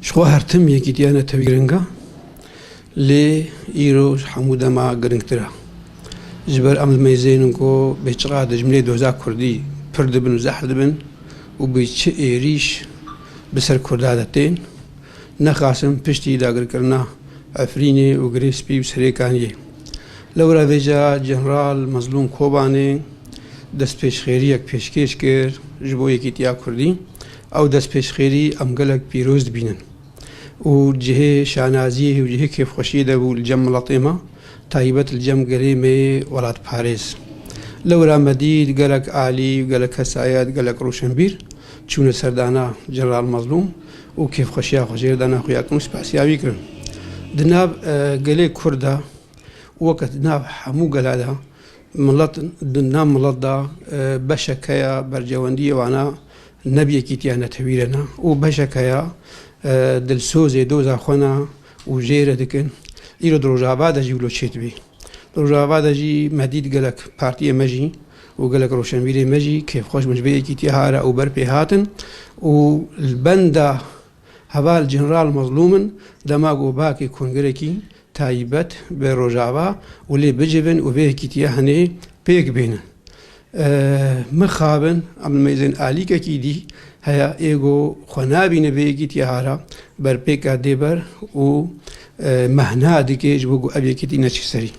شخوا هرتم یکی دیانه تویرنگا لی ایروش حموده ما گرنگتره جبر عمل میزینن کو بچقدر جمله دوزا کردی پرد بن و زحد بن و بیچ ایریش بسر کردادتین نخاسم پشتی داگر کرنا عفرینی و گریسپی و سریکانیه لورا ویجا جنرال مظلوم کوبانی دست پیش خیری یک پیشکش کرد جبو یکی تیا کردی او دست پیش خیری امگلک پیروز بینن و جهه شانازیه و جهه کیف خوشیده و الجم لطیمه تایبت الجم قريمي ولاد باريس لورا مديد قالك عالي وقالك هسايات قالك روشنبير تشون سردانا جنرال مظلوم وكيف خشيا خشير دانا خوياك مش باسياوي كرن دناب قالي كردا وقت دناب حمو قلادا ملط دناب ملطدا بشكايا برجواندية وانا نبي كيتيانا تويرنا وبشكايا دلسوزي دوزا خونا وجيرة دكن ایرو دروجابا دجی ولو چیت بی دروجابا دجی مدید گلک پارتی مجی و گلک روشنبیری مجی کیف خوش مجبی کی تیهارا و برپی هاتن و البندا هوال جنرال مظلومن دماغو باکی کنگرکی تایبت به روجابا ولی بجبن و به کی تیهنی پیک بینن مخابن عمل میزن آلی کی دی هيا إيجو خنابي نبيجي تيهارا بربيكا ديبر و مهنا ديكيج وجو أبي كتي نشسري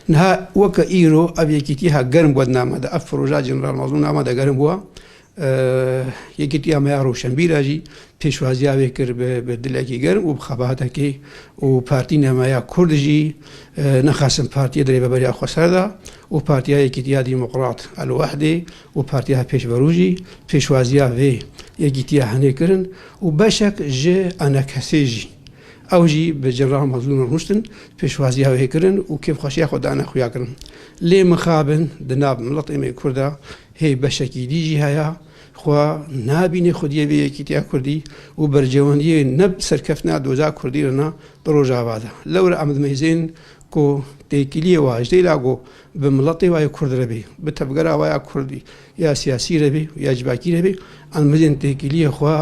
نها وكا إيرو أبي كتيها جرم بدنا ما دا أفروجا جنرال مظلوم ما دا جرم بوا يكتيها ما يروشن بيراجي پیشوازی وکر به دلکی گرم و بخباته و پارتی نمایا کردجی نخاسم پارتی دری ببری خسرده و پارتی های کتیا دموکرات الوحده و پارتی ها پیش بروجی پیشوازی و یکیتیا هنی کرن و بشک ج انا کسیجی اوجی به جنرال مظلوم رشتن پیشوازی ها کرن و کیف خشیا خود انا خویا کرن لی مخابن دناب ملطمه کرده هی بشکی دیجی هیا خوا نابین خودی به یکیتیا کردی و برجوانی نب سرکفنا دوزا کردی رنا دروجا وادا لور عمد میزین کو تکیلی واجدی لاگو به ملتی وای کرد ربی به تبگرا وای کردی یا سیاسی ربی یا جباکی ربی ان مزین تکیلی خوا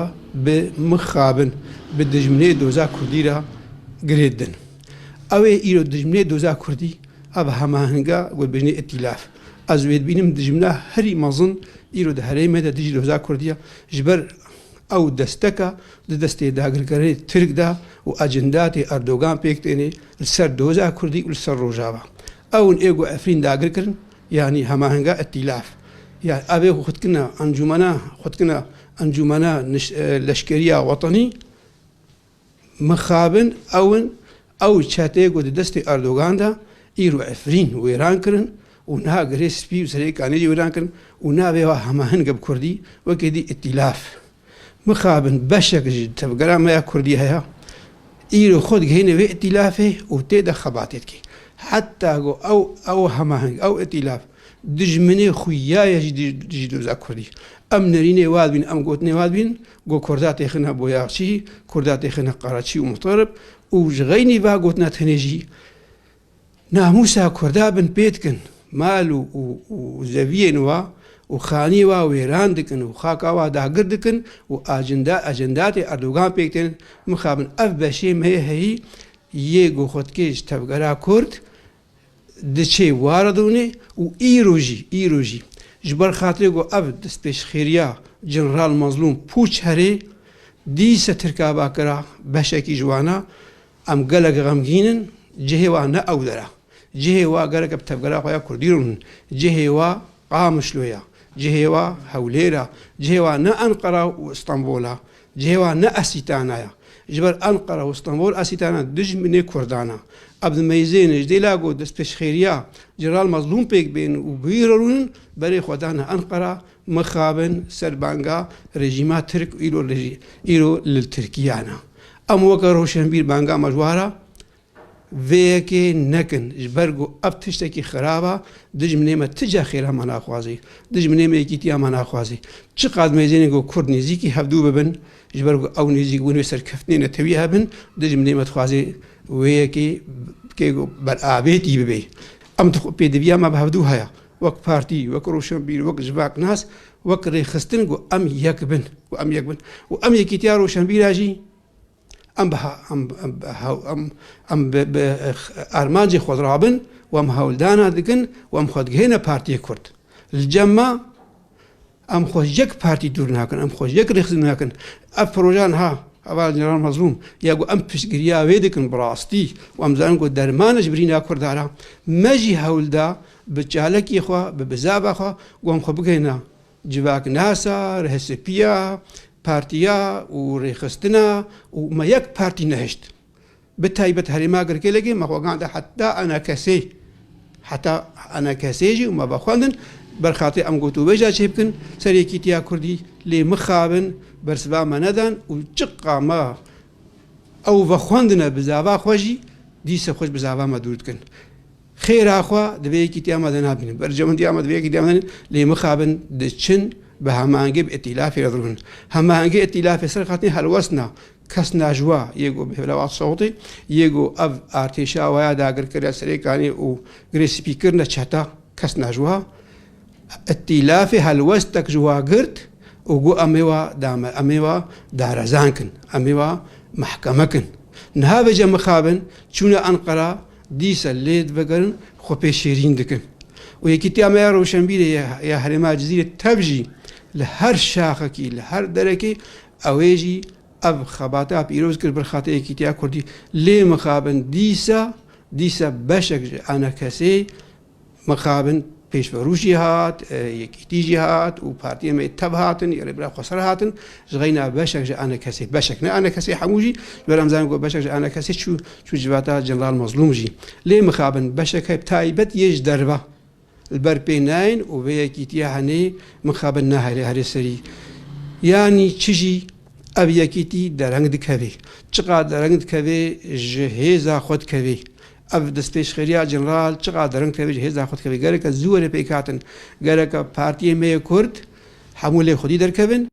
به مخابن به دجمنه دوزا کردی را گریدن اوه ایرو دجمنه دوزا کردی اب هماهنگا و بین ائتلاف از وید بینم دجمنه هری مزن ایرو ده هری مده دیجی دوزا کردیا جبر او دستکا دسته داگر کردی ترک دا و اجندات اردوغان پیکتینی سر دوزا کردی و سر روجاوا اون ایگو افرین داگر کردن یعنی هماهنگا ائتلاف يعني أبي خدكنا أنجمنا لشكرية وطني مخابن أو شاتيك ودستي أردوغان دا إيرو عفرين ويران كرن ونها غريس بي وسريك عنيجي ويران كرن ونها بيوا هماهن قب كردي وكدي ائتلاف مخابن بشك تبقرا ما كردي هيا إيرو خد هنا في ائتلافه وتيدا خباتك حتى أو هماهن أو ائتلاف دجمنه خویای جدو زکردی ام نرینه واد بین ام گوت نواد بین گو کردات خنا بویاچی کردات خنا قراچی و مطرب و جغینی با گوت نتنجی ناموسا کردا بن پیتکن مالو و زوین و خانی و ویران دکن و خاکا و داگر دکن و اجندات اردوغان پیکتن مخابن اف بشی مهی یه گو خودکش تبگرا کرد دچه واردونه و ایروجی جبر خاطره گو اب دست پیش خیریا جنرال مظلوم پوچ هره دیس ترکابا کرا بشکی جوانا ام گلگ غمگینن جهه و نه او داره جهه و گرگ بتبگرا خویا کردیرون جهه و قامشلویا جهه و هولیرا جهه و نه انقره و استانبولا جهه و نه اسیتانایا جبر انقره و استانبول اسیتانا دجمنه کردانا عبد الميزين جديلاقو دست پیش خیریا جنرال مظلوم پیک بین و بیرون برای خودانا انقره مخابن سربانگا رژیمات ترک ایرو للترکیانا ام وکا روشنبیر بانگا مجوارا ویکی نکن جبرگو اب تشتکی خرابا دجمنه ما تجا خیرا مناخوازی دجمنه ما یکیتیا مناخوازی چقدر میزینی گو کرد نیزیکی هفدو ببن جبرگو او نیزیک ونوی سرکفتنی نتویه بن دجمنه ما تخوازی ويكي كيجو برآبيتي ببي أم تخو بيدبيا ما بهدو هيا وك بارتي وك روشنبير وك جباك ناس وك ريخستن جو أم يكبن وأم يكتيا روشنبير أجي ام ارمانجی خود رابن وام هولدانا دکن وام خود گهنا پارتی کرد الجمع ام خوش یک پارتی دور نکن ام خوش یک رخص نکن اف پروژان ها اول جنرال مظلوم یاگو ام پشگریا ویدکن براستی وام زانگو درمانش برینا کردارا مجی هولدا بچالکی خوا ببزابا خوا وام خو بگهنا جواک ناسا رهسپیا پارتیا و رخصتنا وما یک پارتی نهشت بتايبت هريما قركيلكي ما هو قاعد حتى أنا كسيجي وما بخوندن برخاطي أم قوتو بيجا شيبكن سريكي تيا كردي لي مخابن برسبا ما ندان وجقا ما أو بخوندنا بزابا خوجي ديسا خوش بزابا ما دورتكن خير أخوا دبيكي تيا ما دنابن برجمن تيا ما دبيكي تيا ما لي مخابن دشن بهمانجي بائتلاف يضربن همانجي ائتلاف سرقاتني هلوسنا کس نجوا یگو به لوات صوتی یگو اف ارتشا و یا داگر کرد سریکانی و گریسپی کرد چتا کس نجوا ائتلاف هلوستک جوا گرد و گو امیوا دارزان کن امیوا محکمه کن نه بجا مخابن چون انقره دیس لید بگرن خوب شیرین دکن و یکی تیامه روشنبیره یا هرما جزیره تبجی لهر شاخکی لهر درکی اویجی اب خباتا پیروز کرد برخاطر یکی تیا کردی لی مخابن دیسا بشک انا کسی مخابن پیش بروشی هات یکی تیجی هات و پارتی ما اتب هاتن یا ربرا خسر هاتن جغینا بشک انا کسی بشک نه انا کسی حموجی ورم زن گو بشک انا کسی شو جواتا جنرال مظلوم جی لی مخابن بشک بتایبت یج دربه البر بیناین و به یکی تیا هنی مخابن نهاری هری سری یعنی چیجی اب یکیتی درنگ دکوی چقدر درنگ دکوی جهیزا خود کوی اب دست پیش خیریا جنرال چقدر درنگ کوی جهیزا خود کوی گره که زور پیکاتن گره که پارتی می کرد حمله خودی در کوین